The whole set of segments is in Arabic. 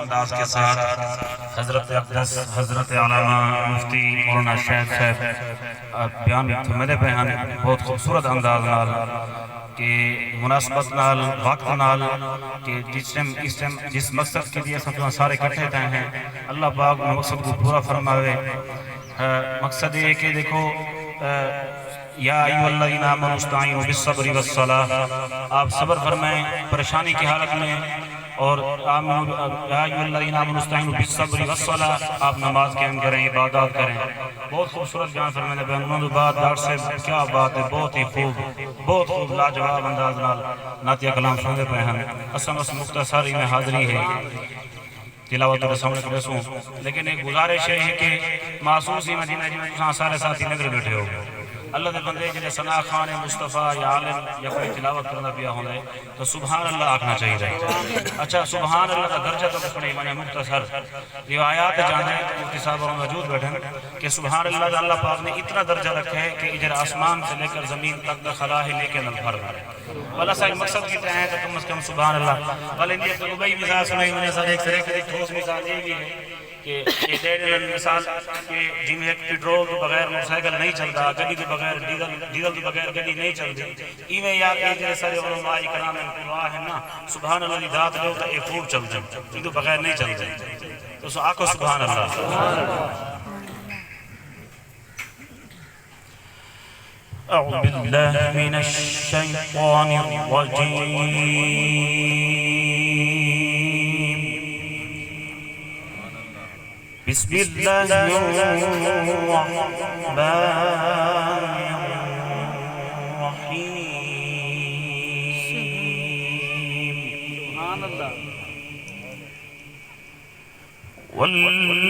انداز کے ساتھ حضرت اقدس حضرت علامہ مفتی مولانا شیخ صاحب بیان میرے بیان بہت خوبصورت انداز نال کہ مناسبت نال وقت نال کہ جس مقصد کے لیے سب سارے کٹھے تھے ہیں اللہ پاک مقصد کو پورا فرماوے۔ مقصد یہ ہے کہ دیکھو یا ایھا الذین آمنوا استعینوا بالصبر والصلاۃ، آپ صبر فرمائیں پریشانی کی حالت میں، اور یا ایھا الذین آمنوا استعینوا بالصبر والصلاۃ، آپ نماز قائم کریں، عبادات کریں۔ بہت خوبصورت بیان فرمائے بیان انہوں نے بات ڈاکٹر صاحب کیا بات ہے، بہت ہی خوب، بہت خوب لاجواب انداز نال نعتیہ کلام سنتے پہ ہیں۔ اسم مختصر میں حاضری ہے تلاوت رسول کے رسوں، لیکن ایک گزارش ہے کہ محسوس ہی مدینہ جی میں سارے ساتھی نگر بیٹھے ہو اللہ دے بندے جنہیں ثنا خان مصطفیٰ یا عالم یا کوئی تلاوت کرنا پیا ہونا ہے تو سبحان اللہ آکھنا چاہیے رہے۔ اچھا سبحان اللہ کا درجہ تو کچھ نہیں، میں نے مختصر روایات جانے مفتی صاحب اور موجود بیٹھے کہ سبحان اللہ کا اللہ پاک نے اتنا درجہ رکھا ہے کہ اجر آسمان سے لے کر زمین تک دا خلا ہے لے کے نل بھر رہا والا صاحب مقصد کی طرح ہے تو کم از کم سبحان اللہ والے اندیہ تو بھائی مثال سنائی میں نے سر ایک ٹھوس مثال یہ بھی ہے کہ یہ دیر مثال کہ جن میں ایک پیٹرول کے بغیر موٹر سائیکل نہیں چلتا، گڈی کے بغیر ڈیزل کے بغیر گڈی نہیں چلتی، ایویں یار یہ جیسے سارے علماء کرام اللہ ہے نا سبحان اللہ کی ذات لو تو یہ خوب چلتے ہیں، تو بغیر نہیں چلتے، تو سو آکو سبحان اللہ۔ اعوذ باللہ من الشیطان الرجیم، بسم اللہ الرحمن الرحیم، والذین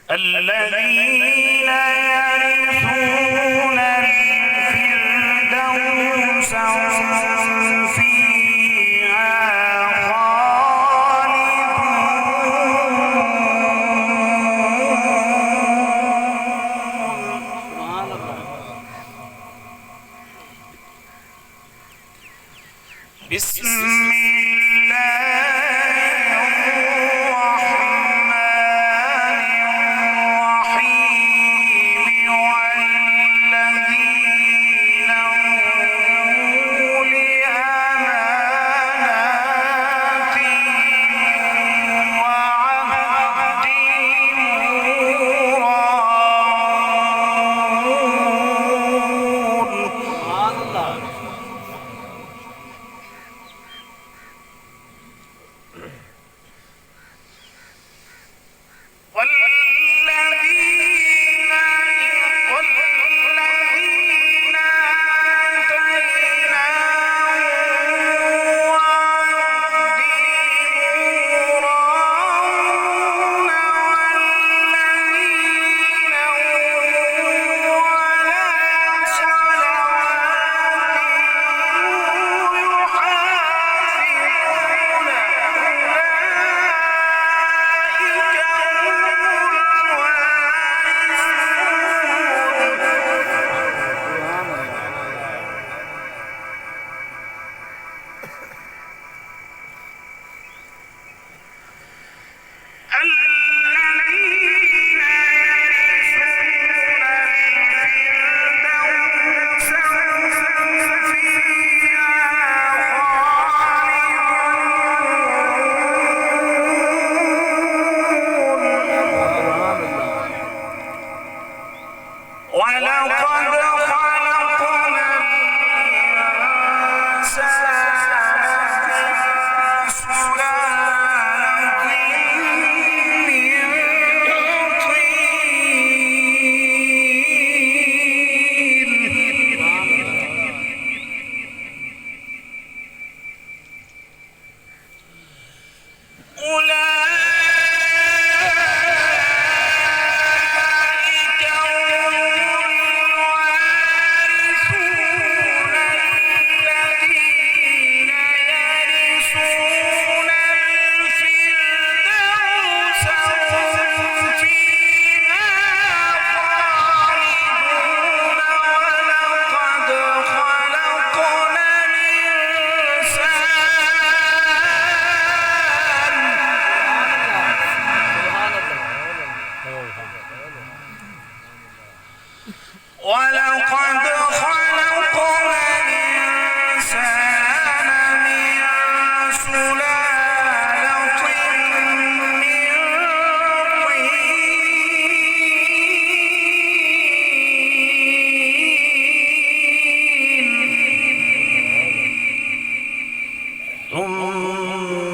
الذين يرثون الفردوس هم فيها خالدون۔ بسم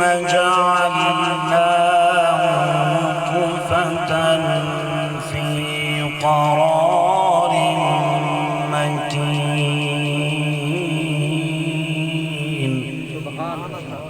جعلناه نطفة في قرار مكين سبحان الله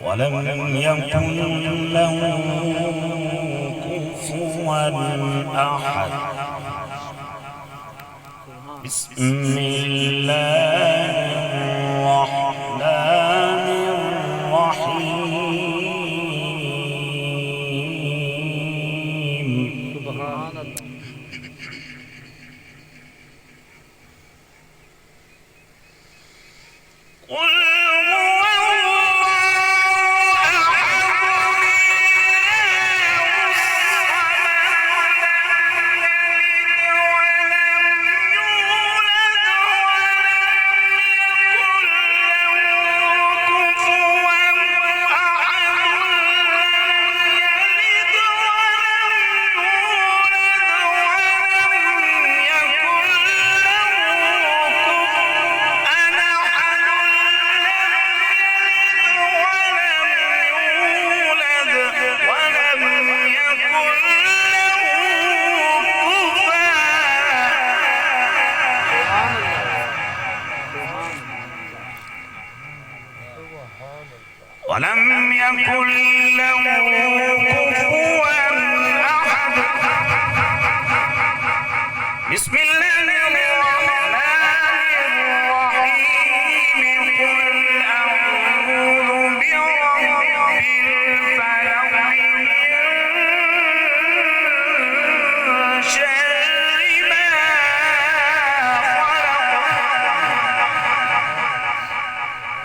ولم يكن له كفوا أحد. بسم الله الرحمن الرحيم. سبحان الله. ولم يكن له كفوا أحد. بسم الله الرحمن الرحيم. قل أعوذ برب الفلق من شر ما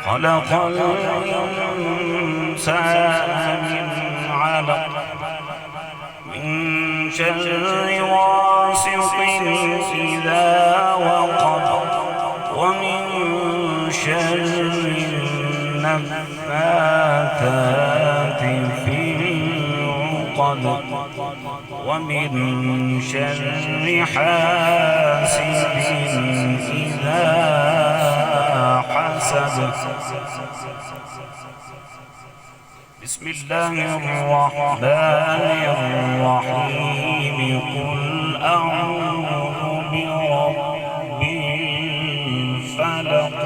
خلق الإنسان من علق من شر غاسق إذا وقب ومن شر النفاثات في العقد ومن شر حاسد إذا حسد. بسم الله الرحمن الرحيم. قل أعوذ برب الفلق.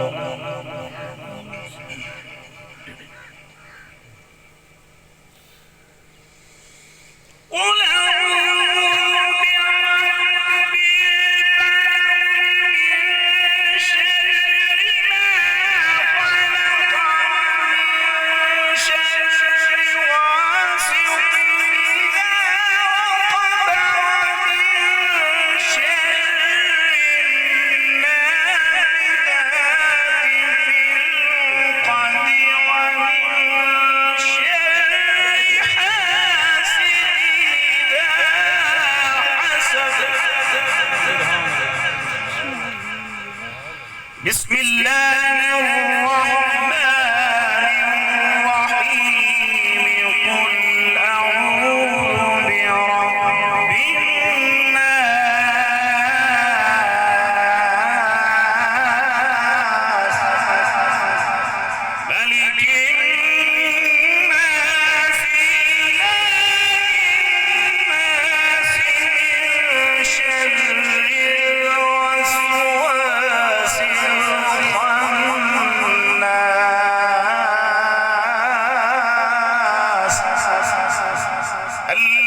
قل بسم الله الرحمن الرحيم. قل أعوذ برب الناس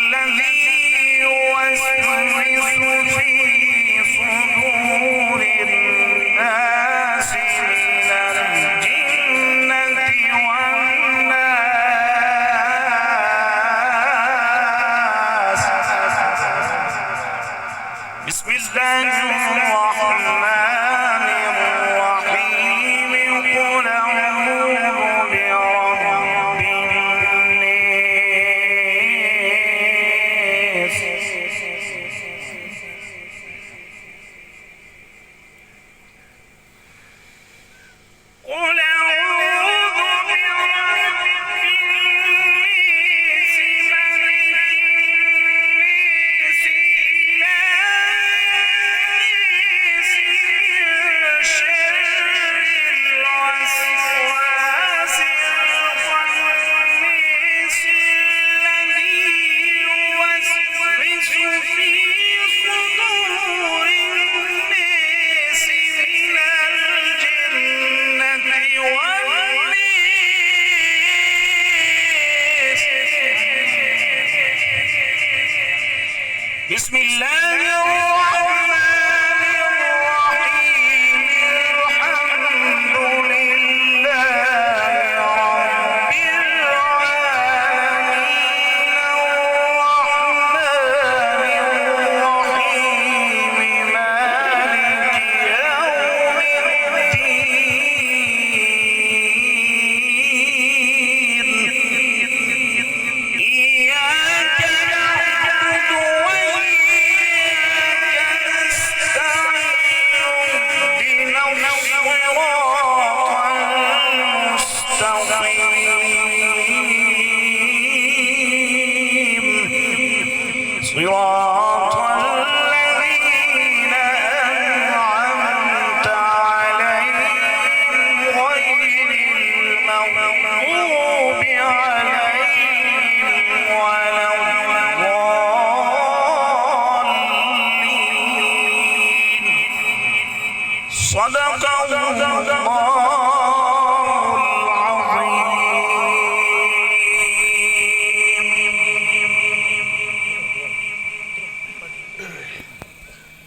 الذي يوسوس في صدور الناس من الجنة والناس. بسم الله الرحمن الرحيم. قل أعوذ برب الناس. قل أعوذ برب الناس ملك الناس إله الناس من شر الوسواس الخناس الذي يوسوس في صدور الناس من الجنة والناس. بسم الله الرحمن الرحيم. الحمد لله رب العالمين. الرحمن الرحيم. مالك يوم الدين. إياك نعبد وإياك نستعين. اهدنا الصراط المستقيم. صراط الذين أنعمت عليهم غير المغضوب عليهم ولا الضالين. صدق الله